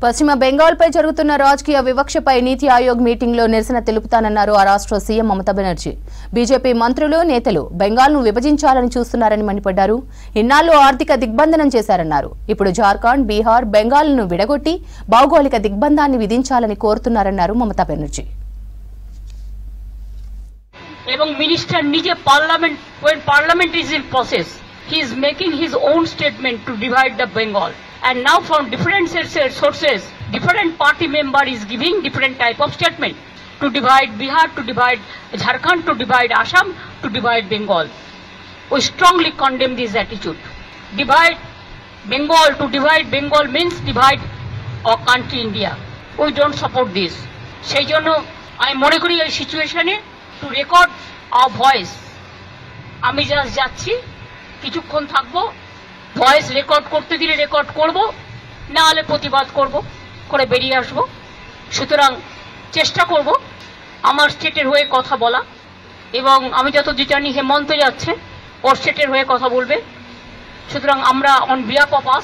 పశ్చిమ బెంగాల్పై జరుగుతున్న రాజకీయ వివక్షపై నీతి ఆయోగ్ మీటింగ్లో నిరసన తెలుపుతానన్నారు ఆ రాష్ట్ర సీఎం మమతా బెనర్జీ. బీజేపీ మంత్రులు, నేతలు బెంగాల్ను విభజించాలని చూస్తున్నారని మండిపడ్డారు. ఇన్నాళ్లు ఆర్థిక దిగ్బంధనం చేశారన్నారు. ఇప్పుడు జార్ఖండ్, బీహార్, బెంగాల్ను విడగొట్టి భౌగోళిక దిగ్బంధాన్ని విధించాలని కోరుతున్నారన్నారు మమతా బెనర్జీ. এবং মিনিস্টার নিজে parliament is in process, he is making his own statement to divide the Bengal, and now from different sources different party member is giving different type of statement to divide Bihar, to divide Jharkhand, to divide Assam, to divide Bengal. We strongly condemn this attitude. To divide Bengal means divide our country India. We don't support this. সেই জন্য আমি মনে করি এই সিচুয়েশনে two record hour voice, আমি just যাচ্ছি, কিছুক্ষণ থাকবো, ভয়েস রেকর্ড করতে দিলে রেকর্ড করব, না হলে প্রতিবাদ করব, করে বেরিয়ে আসব। সুতরাং চেষ্টা করব আমার স্টেটের হয়ে কথা বলা, এবং আমি যতদূর জানি হেমন্ত যাচ্ছে, ওর স্টেটের হয়ে কথা বলবে। সুতরাং আমরা অন বিহাফ অফ আস